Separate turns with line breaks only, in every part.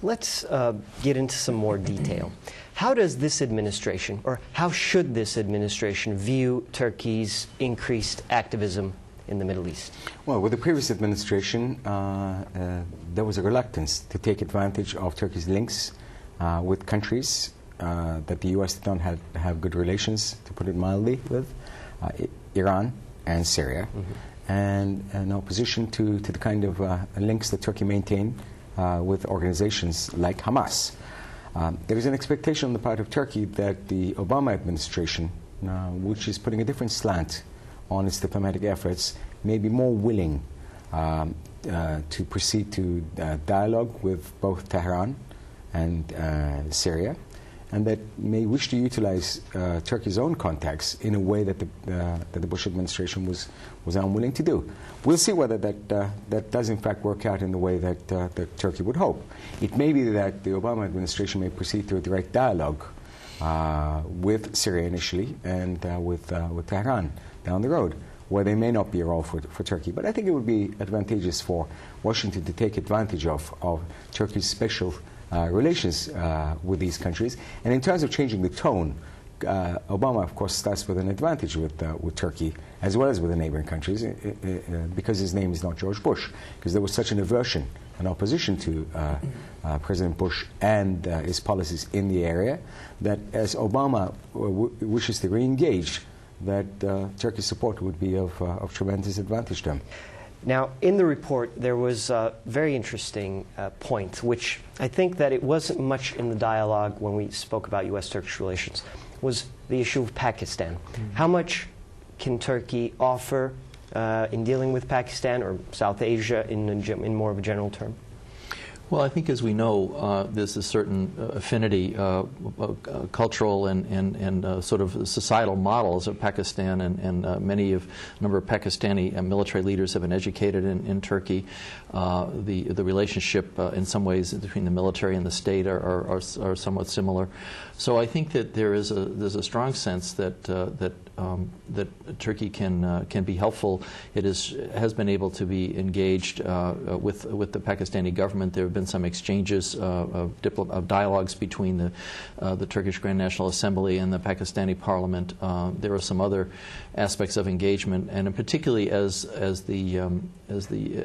Let's get into some more detail. How does this administration, or how should this administration, view Turkey's increased activism in the Middle East?
Well, with the previous administration, there was a reluctance to take advantage of Turkey's links with countries that the U.S. don't have good relations, to put it mildly, with Iran and Syria, and an opposition to the kind of links that Turkey maintained with organizations like Hamas. There is an expectation on the part of Turkey that the Obama administration, which is putting a different slant on its diplomatic efforts, may be more willing to proceed to dialogue with both Tehran and Syria, and that may wish to utilize Turkey's own contacts in a way that the Bush administration was unwilling to do. We'll see whether that does in fact work out in the way that Turkey would hope. It may be that the Obama administration may proceed to a direct dialogue with Syria initially and with Tehran down the road, where they may not be a role for Turkey. But I think it would be advantageous for Washington to take advantage of Turkey's special relations with these countries. And in terms of changing the tone, Obama, of course, starts with an advantage with Turkey, as well as with the neighboring countries, because his name is not George Bush, because there was such an aversion, an opposition to President Bush and his policies in the area, that as Obama wishes to re-engage, that Turkey's support would be of tremendous advantage to him.
Now, in the report, there was a very interesting point, which I think that it wasn't much in the dialogue when we spoke about U.S.-Turkish relations, was the issue of Pakistan. How much can Turkey offer in dealing with Pakistan or South Asia in more of a general term?
Well, I think, as we know, there's a certain affinity, cultural and sort of societal models of Pakistan, and a number of Pakistani military leaders have been educated in Turkey. The relationship, in some ways, between the military and the state are somewhat similar. So I think that there's a strong sense that Turkey can be helpful. It has been able to be engaged with the Pakistani government. There have been some exchanges of dialogues between the Turkish Grand National Assembly and the Pakistani Parliament. There are some other aspects of engagement, and particularly as the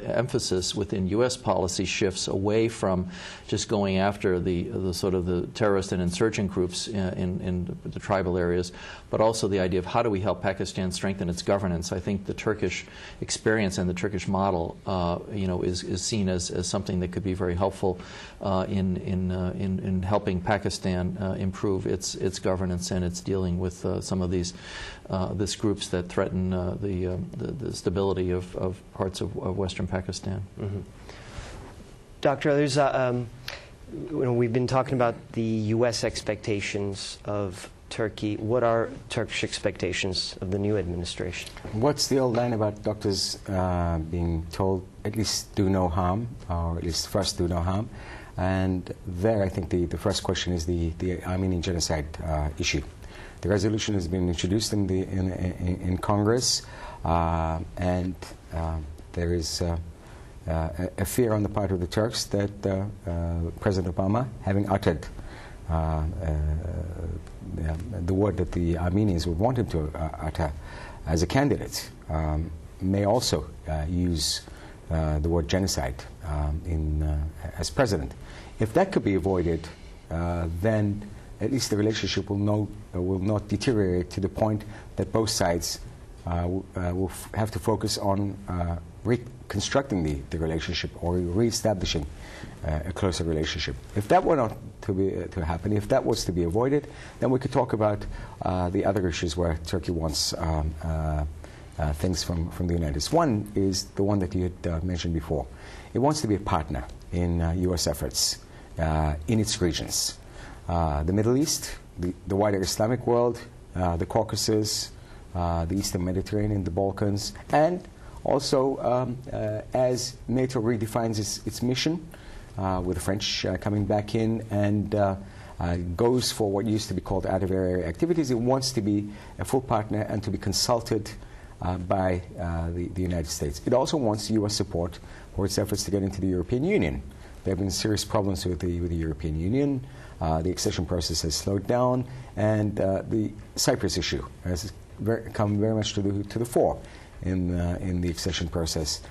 emphasis within U.S. policy shifts away from just going after the sort of the terrorist and insurgent groups in the tribal areas, but also the idea of how do we help Pakistan strengthen its governance. I think the Turkish experience and the Turkish model, is seen as something that could be very helpful in helping Pakistan improve its governance and its dealing with some of these groups that threaten the stability of parts of Western Pakistan.
Dr. Aliriza, we've been talking about the U.S. expectations of Turkey. What are Turkish expectations of the new administration?
What's the old line about doctors being told, at least do no harm, or at least first do no harm? And there, I think the first question is the Armenian genocide issue. The resolution has been introduced in Congress, and there is a fear on the part of the Turks that President Obama, having uttered the word that the Armenians would want him to utter as a candidate, may also use the word genocide as president. If that could be avoided, then at least the relationship will not deteriorate to the point that both sides will have to focus on reconstructing the relationship or reestablishing a closer relationship. If that were not to happen, if that was to be avoided, then we could talk about the other issues where Turkey wants things from the United States. One is the one that you had mentioned before. It wants to be a partner in U.S. efforts in its regions. The Middle East, the wider Islamic world, the Caucasus, the Eastern Mediterranean, the Balkans, and also as NATO redefines its mission, with the French coming back in and goes for what used to be called out-of-area activities, it wants to be a full partner and to be consulted by the United States. It also wants U.S. support for its efforts to get into the European Union. There have been serious problems with the European Union. The accession process has slowed down, and the Cyprus issue has come very much to the fore in the accession process.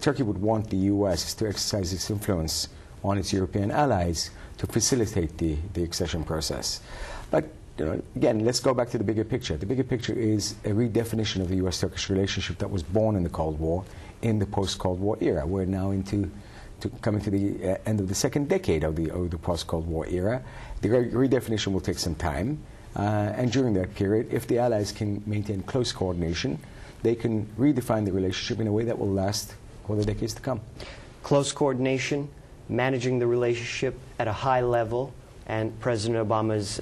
Turkey would want the U.S. to exercise its influence on its European allies to facilitate the accession process. But again, let's go back to the bigger picture. The bigger picture is a redefinition of the U.S.-Turkish relationship that was born in the Cold War, in the post-Cold War era. We're now coming to the end of the second decade of the post-Cold War era. The redefinition will take some time, and during that period, if the allies can maintain close coordination, they can redefine the relationship in a way that will last for the decades to come.
Close coordination, managing the relationship at a high level, and President Obama's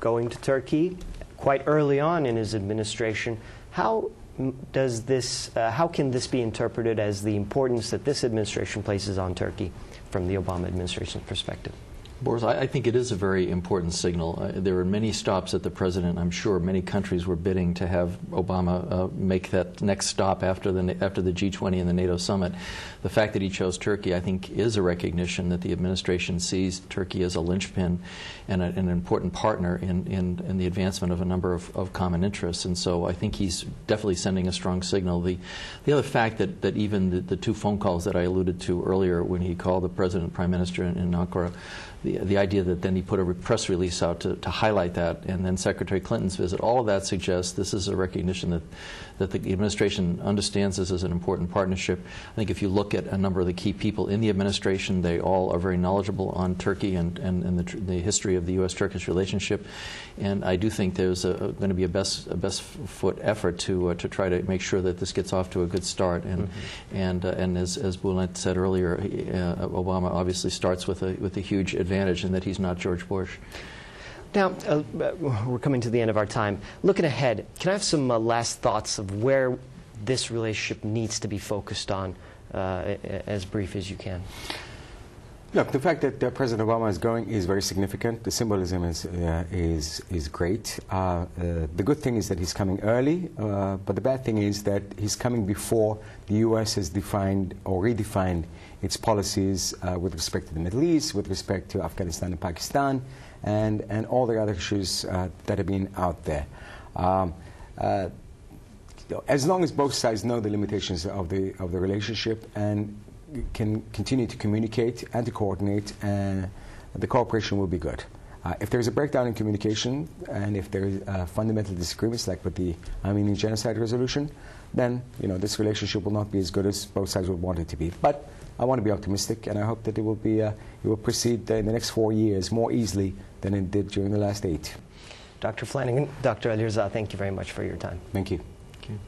going to Turkey quite early on in his administration. How can this be interpreted as the importance that this administration places on Turkey from the Obama administration's perspective?
Boris, I think it is a very important signal. There were many stops that the President, I'm sure many countries were bidding to have Obama make that next stop after the G20 and the NATO summit. The fact that he chose Turkey, I think, is a recognition that the administration sees Turkey as a linchpin and an important partner in the advancement of a number of common interests. And so I think he's definitely sending a strong signal. The other fact that even the two phone calls that I alluded to earlier when he called the President and Prime Minister in Ankara, the idea that then he put a press release out to highlight that, and then Secretary Clinton's visit, all of that suggests this is a recognition that the administration understands this as an important partnership. I think if you look at a number of the key people in the administration, they all are very knowledgeable on Turkey and the history of the U.S.-Turkish relationship. And I do think there's going to be a best foot effort to try to make sure that this gets off to a good start. And as Bulent said earlier, Obama obviously starts with a huge advantage in that he's not George Bush.
Now, we're coming to the end of our time. Looking ahead, can I have some last thoughts of where this relationship needs to be focused on, as brief as you can?
Look, the fact that President Obama is going is very significant. The symbolism is great. The good thing is that he's coming early, but the bad thing is that he's coming before the U.S. has defined or redefined its policies with respect to the Middle East, with respect to Afghanistan and Pakistan, and all the other issues that have been out there. As long as both sides know the limitations of the relationship and can continue to communicate and to coordinate, the cooperation will be good. If there's a breakdown in communication and if there are fundamental disagreements, like with the Armenian genocide resolution, then this relationship will not be as good as both sides would want it to be. But I want to be optimistic, and I hope that it will proceed in the next 4 years more easily than it did during the last 8.
Dr. Flanagan, Dr. Aliriza, thank you very much for your time.
Thank you.
Thank you.